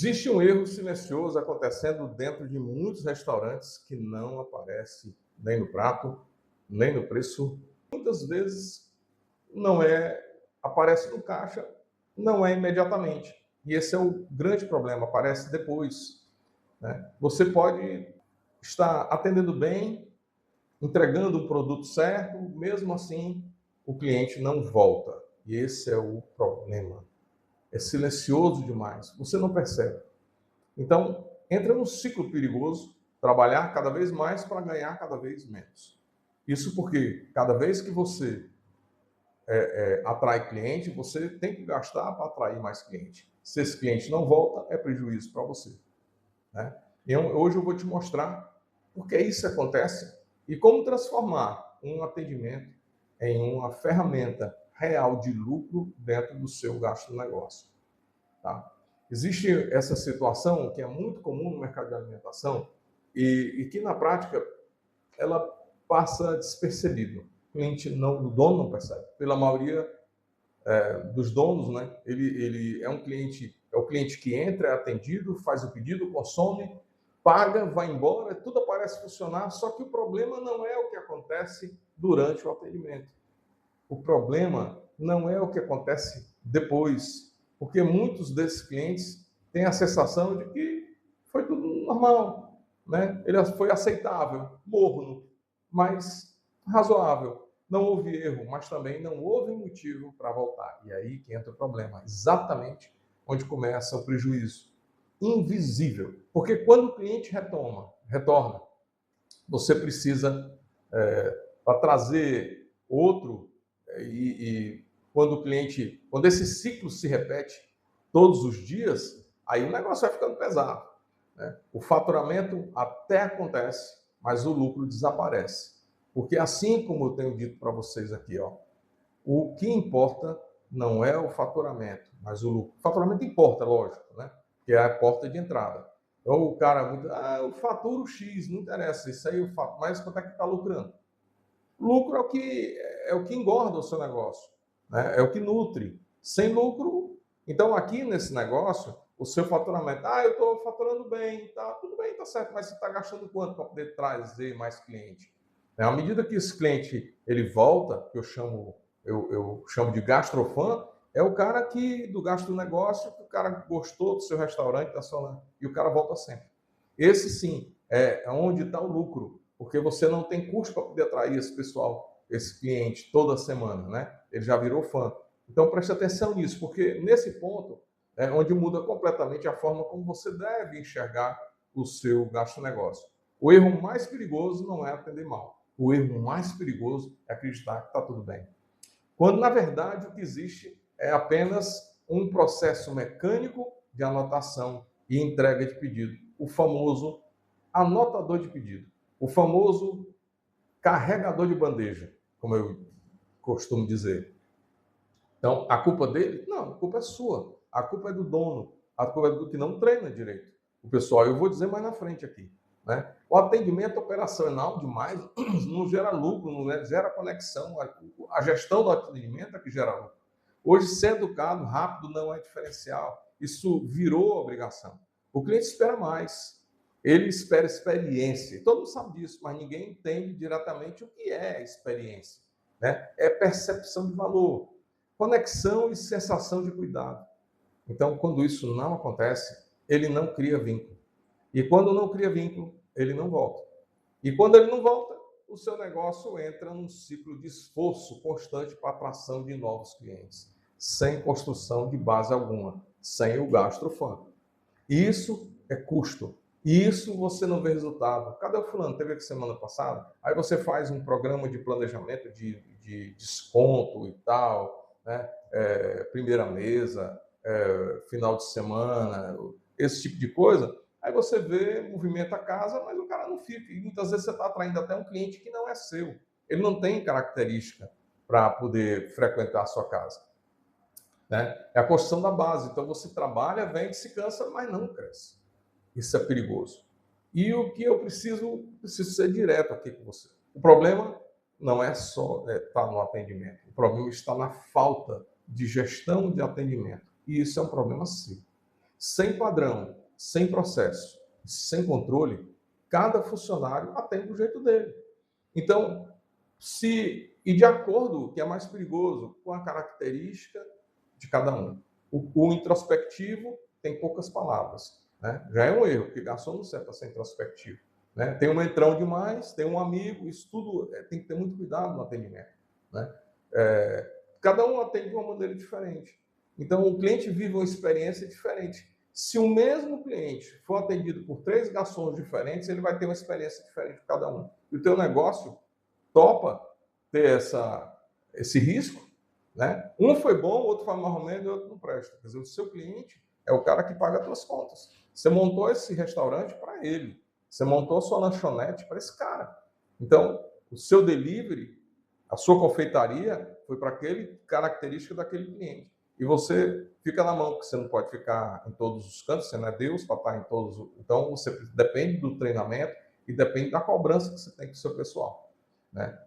Existe um erro silencioso acontecendo dentro de muitos restaurantes que não aparece nem no prato, nem no preço. Muitas vezes não é, aparece no caixa, não é imediatamente. E esse é o grande problema, aparece depois, né? Você pode estar atendendo bem, entregando o produto certo, mesmo assim o cliente não volta. E esse é o problema. É silencioso demais, você não percebe. Então, entra num ciclo perigoso, trabalhar cada vez mais para ganhar cada vez menos. Isso porque cada vez que você atrai cliente, você tem que gastar para atrair mais cliente. Se esse cliente não volta, é prejuízo para você, né? E hoje eu vou te mostrar por que isso acontece e como transformar um atendimento em uma ferramenta real de lucro dentro do seu gasto do negócio, tá? Existe essa situação que é muito comum no mercado de alimentação e que na prática ela passa despercebido. O cliente não, o dono não percebe. Pela maioria dos donos, né? Ele é o cliente que entra, é atendido, faz o pedido, consome, paga, vai embora, tudo parece funcionar, só que o problema não é o que acontece durante o atendimento. O problema não é o que acontece depois, porque muitos desses clientes têm a sensação de que foi tudo normal, né? Ele foi aceitável, morno, mas razoável. Não houve erro, mas também não houve motivo para voltar. E aí que entra o problema, exatamente onde começa o prejuízo. Invisível. Porque quando o cliente retorna, você precisa, para trazer outro, quando esse ciclo se repete todos os dias, aí o negócio vai ficando pesado, né? O faturamento até acontece, mas o lucro desaparece. Porque assim como eu tenho dito para vocês aqui, ó, o que importa não é o faturamento, mas o lucro. O faturamento importa, lógico, né? Que é a porta de entrada. Então o cara, eu faturo X, não interessa, isso aí eu fato, mas quanto é que está lucrando? Lucro é o que engorda o seu negócio, né? É o que nutre. Sem lucro, então aqui nesse negócio, o seu faturamento, eu estou faturando bem, tá, tudo bem, tá certo, mas você está gastando quanto para poder trazer mais cliente? À medida que esse cliente ele volta, que eu chamo de gastrofã, é o cara que do gasto do negócio, que o cara gostou do seu restaurante, e o cara volta sempre. Esse sim é onde está o lucro, porque você não tem custo para poder atrair esse pessoal, esse cliente toda semana, né? Ele já virou fã. Então preste atenção nisso, porque nesse ponto é onde muda completamente a forma como você deve enxergar o seu gasto negócio. O erro mais perigoso não é atender mal. O erro mais perigoso é acreditar que está tudo bem. Quando, na verdade, o que existe é apenas um processo mecânico de anotação e entrega de pedido. O famoso anotador de pedido. O famoso carregador de bandeja, como eu costumo dizer. Então, a culpa dele? Não, a culpa é sua. A culpa é do dono. A culpa é do que não treina direito. O pessoal, eu vou dizer mais na frente aqui, né? O atendimento operacional demais não gera lucro, não gera conexão. A gestão do atendimento é que gera lucro. Hoje, ser educado rápido não é diferencial. Isso virou obrigação. O cliente espera mais. Ele espera experiência. Todo mundo sabe disso, mas ninguém entende diretamente o que é experiência, né? É percepção de valor, conexão e sensação de cuidado. Então, quando isso não acontece, ele não cria vínculo. E quando não cria vínculo, ele não volta. E quando ele não volta, o seu negócio entra num ciclo de esforço constante para a atração de novos clientes, sem construção de base alguma, sem o gastrofã. Isso é custo. E isso você não vê resultado. Cadê o fulano? Teve aqui semana passada? Aí você faz um programa de planejamento de desconto e tal, né? Primeira mesa, final de semana, esse tipo de coisa. Aí você vê, movimenta a casa, mas o cara não fica. E muitas vezes você está atraindo até um cliente que não é seu. Ele não tem característica para poder frequentar a sua casa, né? É a construção da base. Então você trabalha, vende, se cansa, mas não cresce. Isso é perigoso. E o que eu preciso ser direto aqui com você. O problema não é só estar no atendimento. O problema está na falta de gestão de atendimento. E isso é um problema sério. Sem padrão, sem processo, sem controle, cada funcionário atende do jeito dele. Então, e de acordo, o que é mais perigoso, com a característica de cada um. O introspectivo tem poucas palavras, né? Já é um erro, porque garçom não serve para ser introspectivo, né? Tem um entrão demais, tem um amigo, isso tudo tem que ter muito cuidado no atendimento, né? Cada um atende de uma maneira diferente. Então, o cliente vive uma experiência diferente. Se o mesmo cliente for atendido por 3 garçons diferentes, ele vai ter uma experiência diferente de cada um. E o teu negócio topa ter esse risco, né? Um foi bom, o outro foi mais ou menos e o outro não presta. Quer dizer, o seu cliente é o cara que paga as suas contas. Você montou esse restaurante para ele. Você montou a sua lanchonete para esse cara. Então, o seu delivery, a sua confeitaria, foi para aquele característica daquele cliente. E você fica na mão, porque você não pode ficar em todos os cantos, você não é Deus para estar em todos. Então, você depende do treinamento e depende da cobrança que você tem com o seu pessoal, né?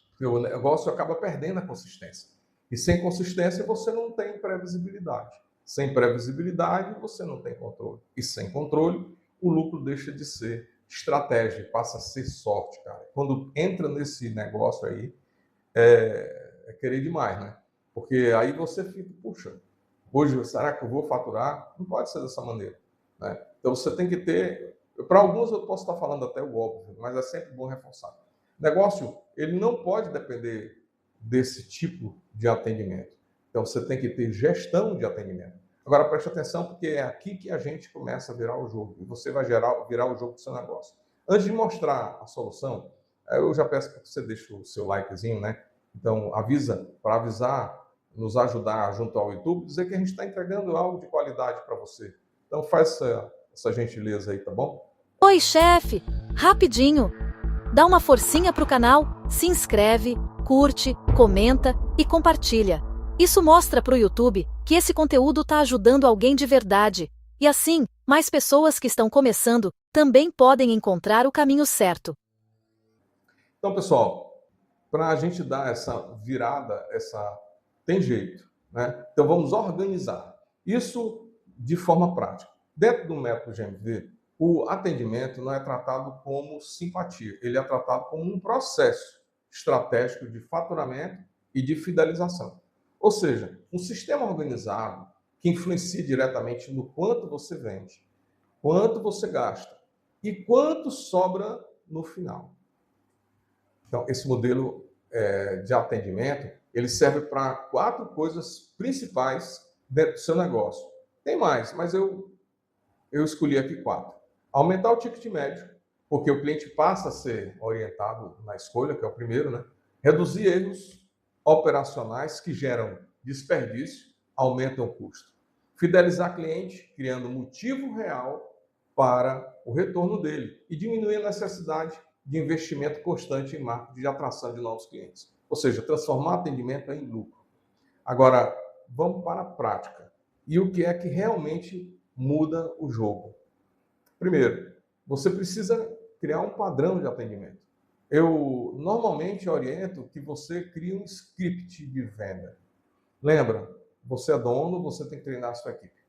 Porque o negócio acaba perdendo a consistência. E sem consistência, você não tem previsibilidade. Sem previsibilidade, você não tem controle. E sem controle, o lucro deixa de ser estratégia, passa a ser sorte, cara. Quando entra nesse negócio aí, é querer demais, né? Porque aí você fica, puxa, hoje será que eu vou faturar? Não pode ser dessa maneira, né? Então você tem que ter, para alguns eu posso estar falando até o óbvio, mas é sempre bom reforçar. O negócio, ele não pode depender desse tipo de atendimento. Então você tem que ter gestão de atendimento. Agora preste atenção, porque é aqui que a gente começa a virar o jogo, e você vai virar o jogo do seu negócio. Antes de mostrar a solução, eu já peço para que você deixe o seu likezinho, né? Então, para avisar, nos ajudar junto ao YouTube, dizer que a gente está entregando algo de qualidade para você. Então, faz essa gentileza aí, tá bom? Oi, chefe! Rapidinho! Dá uma forcinha pro canal, se inscreve, curte, comenta e compartilha. Isso mostra pro YouTube que esse conteúdo tá ajudando alguém de verdade. E assim, mais pessoas que estão começando também podem encontrar o caminho certo. Então, pessoal, para a gente dar essa virada, tem jeito, né? Então vamos organizar isso de forma prática. Dentro do método GMV, o atendimento não é tratado como simpatia, ele é tratado como um processo estratégico de faturamento e de fidelização. Ou seja, um sistema organizado que influencia diretamente no quanto você vende, quanto você gasta e quanto sobra no final. Então, esse modelo de atendimento, ele serve para 4 coisas principais dentro do seu negócio. Tem mais, mas eu escolhi aqui 4. Aumentar o ticket médio, porque o cliente passa a ser orientado na escolha, que é o primeiro, né? Reduzir erros operacionais que geram desperdício, aumentam o custo. Fidelizar cliente, criando motivo real para o retorno dele e diminuir a necessidade de investimento constante em marketing de atração de novos clientes. Ou seja, transformar atendimento em lucro. Agora, vamos para a prática. E o que é que realmente muda o jogo? Primeiro, você precisa criar um padrão de atendimento. Eu normalmente oriento que você crie um script de venda. Lembra, você é dono, você tem que treinar a sua equipe.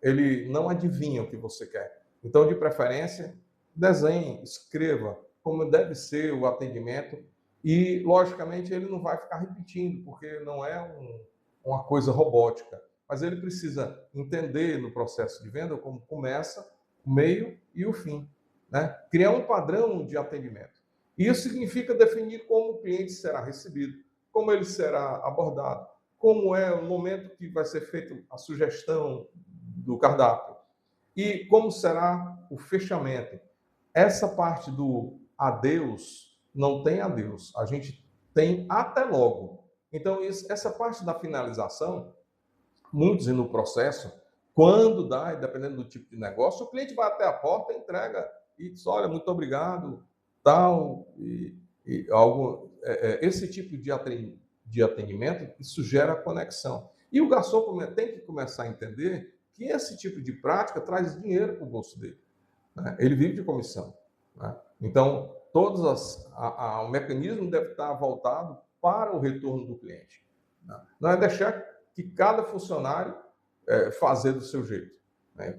Ele não adivinha o que você quer. Então, de preferência, desenhe, escreva como deve ser o atendimento e, logicamente, ele não vai ficar repetindo, porque não é uma coisa robótica, mas ele precisa entender no processo de venda como começa, o meio e o fim, né? Criar um padrão de atendimento. Isso significa definir como o cliente será recebido, como ele será abordado, como é o momento que vai ser feita a sugestão do cardápio e como será o fechamento. Essa parte do adeus não tem adeus, a gente tem até logo. Então, essa parte da finalização, muitos no processo, quando dá, dependendo do tipo de negócio, o cliente vai até a porta, entrega e diz, olha, muito obrigado, tal, esse tipo de atendimento, isso gera conexão. E o garçom tem que começar a entender que esse tipo de prática traz dinheiro para o bolso dele, né? Ele vive de comissão, né? Então, o mecanismo deve estar voltado para o retorno do cliente, né? Não é deixar que cada funcionário fazer do seu jeito. né?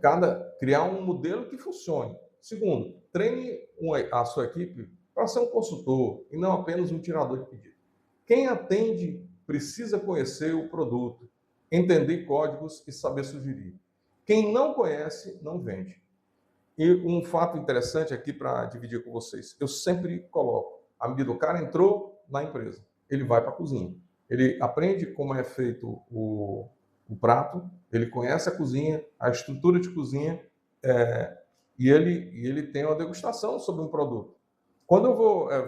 Criar um modelo que funcione. Segundo, treine a sua equipe para ser um consultor e não apenas um tirador de pedido. Quem atende precisa conhecer o produto, entender códigos e saber sugerir. Quem não conhece, não vende. E um fato interessante aqui para dividir com vocês, eu sempre coloco, à medida que o cara entrou na empresa, ele vai para a cozinha. Ele aprende como é feito o prato, ele conhece a cozinha, a estrutura de cozinha, e ele tem uma degustação sobre um produto. Quando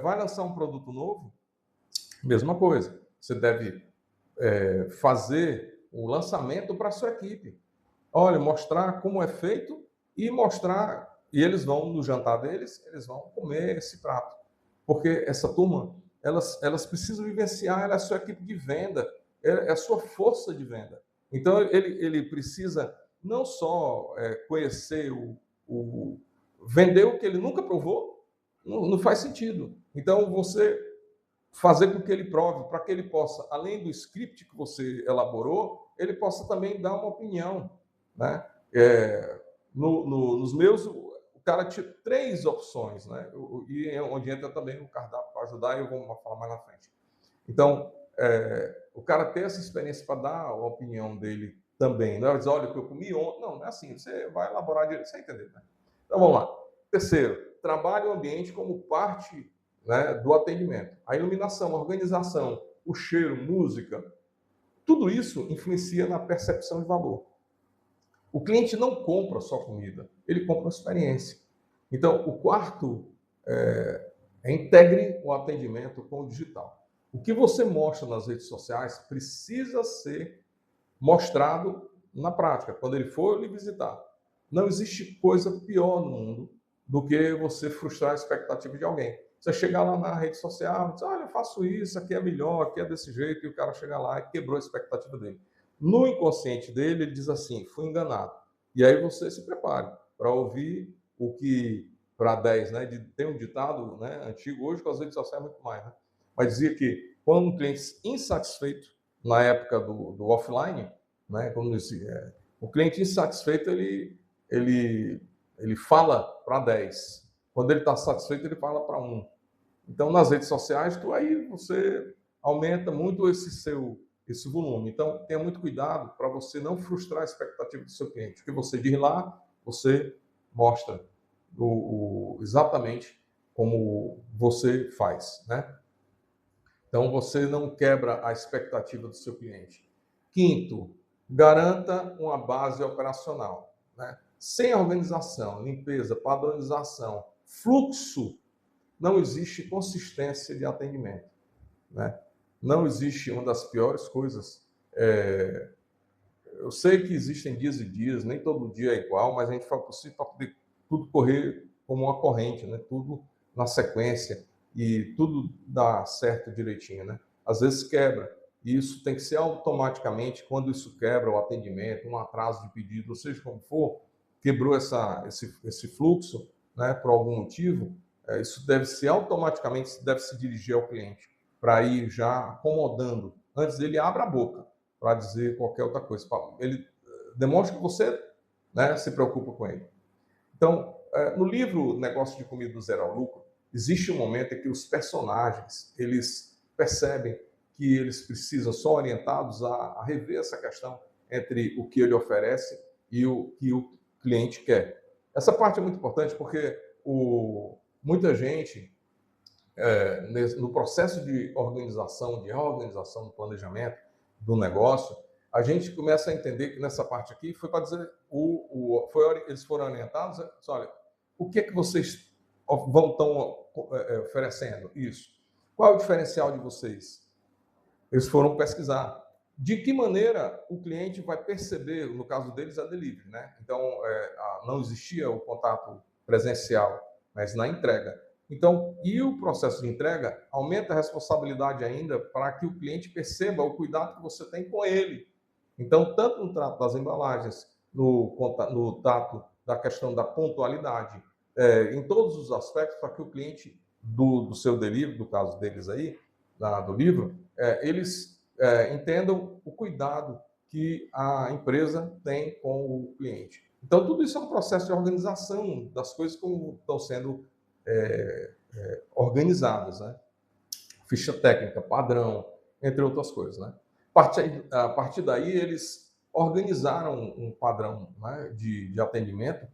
vai lançar um produto novo, mesma coisa. Você deve fazer o lançamento para a sua equipe. Olha, mostrar como é feito e mostrar, e eles vão, no jantar deles, eles vão comer esse prato. Porque essa turma, elas precisam vivenciar, ela é a sua equipe de venda, é a sua força de venda. Então, ele precisa não só conhecer vender o que ele nunca provou, não faz sentido. Então, você fazer com que ele prove, para que ele possa, além do script que você elaborou, ele possa também dar uma opinião, né? Nos meus, o cara tinha 3 opções, né? E onde entra também o cardápio para ajudar, e eu vou falar mais na frente. Então, o cara ter essa experiência para dar a opinião dele também. Não é dizer, olha, o que eu comi ontem. Não é assim. Você vai elaborar direito, você entender, né? Então, vamos lá. Terceiro, trabalhe o ambiente como parte, né, do atendimento. A iluminação, a organização, o cheiro, música, tudo isso influencia na percepção de valor. O cliente não compra só comida, ele compra uma experiência. Então, o quarto integre o atendimento com o digital. O que você mostra nas redes sociais precisa ser mostrado na prática, quando ele for lhe visitar. Não existe coisa pior no mundo do que você frustrar a expectativa de alguém. Você chegar lá na rede social, diz, olha, eu faço isso, aqui é melhor, aqui é desse jeito, e o cara chega lá e quebrou a expectativa dele. No inconsciente dele, ele diz assim, fui enganado. E aí você se prepare para ouvir o que, para 10, né? Tem um ditado, né, antigo, hoje com as redes sociais é muito mais, né? Mas dizia que quando um cliente insatisfeito, na época do offline, né, como dizia, o cliente insatisfeito, ele fala para 10. Quando ele está satisfeito, ele fala para 1. Então, nas redes sociais, você aumenta muito esse volume. Então, tenha muito cuidado para você não frustrar a expectativa do seu cliente. O que você diz lá, você mostra exatamente como você faz, né? Então, você não quebra a expectativa do seu cliente. Quinto, garanta uma base operacional, né? Sem organização, limpeza, padronização, fluxo, não existe consistência de atendimento, né? Não existe, uma das piores coisas. Eu sei que existem dias e dias, nem todo dia é igual, mas a gente faz o possível para poder tudo correr como uma corrente, né? Tudo na sequência e tudo dá certo direitinho, né? Às vezes quebra, e isso tem que ser automaticamente, quando isso quebra o atendimento, um atraso de pedido, ou seja como for, quebrou esse fluxo, né, por algum motivo, isso deve ser automaticamente, deve se dirigir ao cliente, para ir já acomodando, antes dele abra a boca para dizer qualquer outra coisa. Ele demonstra que você, né, se preocupa com ele. Então, no livro Negócio de Comida do Zero ao Lucro, existe um momento em que os personagens, eles percebem que eles precisam, são orientados a rever essa questão entre o que ele oferece e o que o cliente quer. Essa parte é muito importante porque muita gente, no processo de organização, de reorganização do planejamento do negócio, a gente começa a entender que nessa parte aqui foi para dizer, eles foram orientados, olha, o que é que vocês estão oferecendo? Isso. Qual é o diferencial de vocês? Eles foram pesquisar. De que maneira o cliente vai perceber, no caso deles, a delivery, né? Então, não existia o contato presencial, mas na entrega. Então, e o processo de entrega aumenta a responsabilidade ainda para que o cliente perceba o cuidado que você tem com ele. Então, tanto no trato das embalagens, no trato da questão da pontualidade, em todos os aspectos, para que o cliente do seu delivery, do caso deles aí, do livro, eles entendam o cuidado que a empresa tem com o cliente. Então, tudo isso é um processo de organização das coisas como estão sendo organizadas, né? Ficha técnica, padrão, entre outras coisas, né? A partir daí, eles organizaram um padrão, né, de atendimento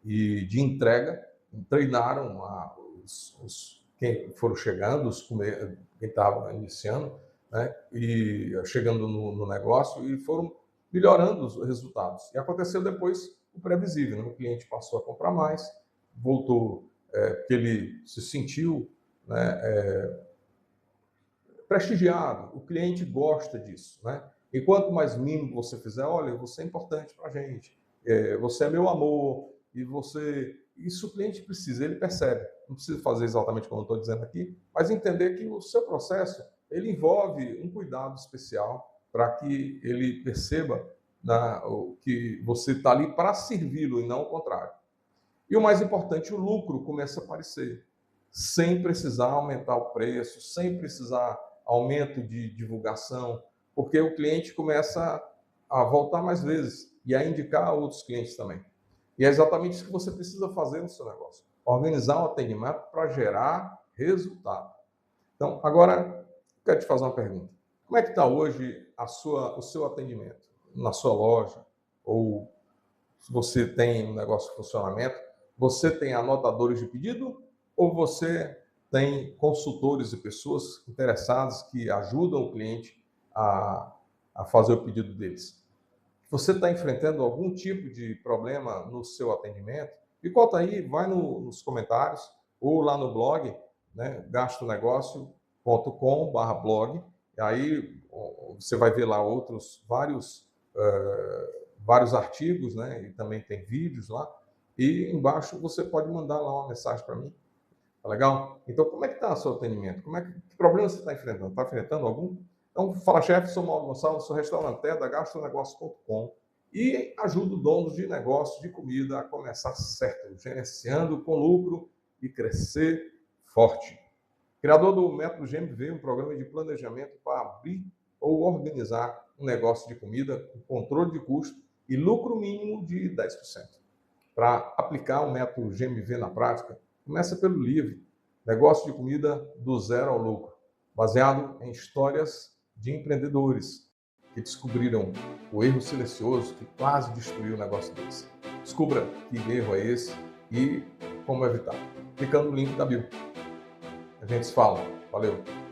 e de entrega, treinaram quem foram chegando, quem estava iniciando, né, e chegando no negócio, e foram melhorando os resultados. E aconteceu depois o previsível, né? O cliente passou a comprar mais, voltou, porque ele se sentiu, né, prestigiado. O cliente gosta disso, né? E quanto mais mimo você fizer, olha, você é importante para a gente, você é meu amor, e isso o cliente precisa, ele percebe. Não precisa fazer exatamente como eu estou dizendo aqui, mas entender que o seu processo, ele envolve um cuidado especial para que ele perceba que você está ali para servi-lo e não o contrário. E o mais importante, o lucro começa a aparecer, sem precisar aumentar o preço, sem precisar aumento de divulgação, porque o cliente começa a voltar mais vezes e a indicar a outros clientes também. E é exatamente isso que você precisa fazer no seu negócio. Organizar o atendimento para gerar resultado. Então, agora, quero te fazer uma pergunta. Como é que está hoje o seu atendimento? Na sua loja? Ou se você tem um negócio de funcionamento, você tem anotadores de pedido ou você tem consultores e pessoas interessadas que ajudam o cliente a fazer o pedido deles? Você está enfrentando algum tipo de problema no seu atendimento? Me conta aí, vai nos comentários ou lá no blog, né, gastonegócio.com/blog. Aí você vai ver lá vários artigos, né, e também tem vídeos lá. E embaixo você pode mandar lá uma mensagem para mim. Tá legal? Então, como é que está o seu atendimento? Que problema você está enfrentando? Está enfrentando algum? Então, fala, chefe, sou Mauro Gonçalves, sou restaurante da gastonegócio.com e ajudo donos de negócio de comida a começar certo, gerenciando com lucro e crescer forte. Criador do método GMV, um programa de planejamento para abrir ou organizar um negócio de comida com controle de custo e lucro mínimo de 10%. Para aplicar o método GMV na prática, começa pelo livro Negócio de Comida do Zero ao Lucro, baseado em histórias de empreendedores que descobriram o erro silencioso que quase destruiu o negócio deles. Descubra que erro é esse e como evitar, clicando no link da bio. A gente se fala. Valeu!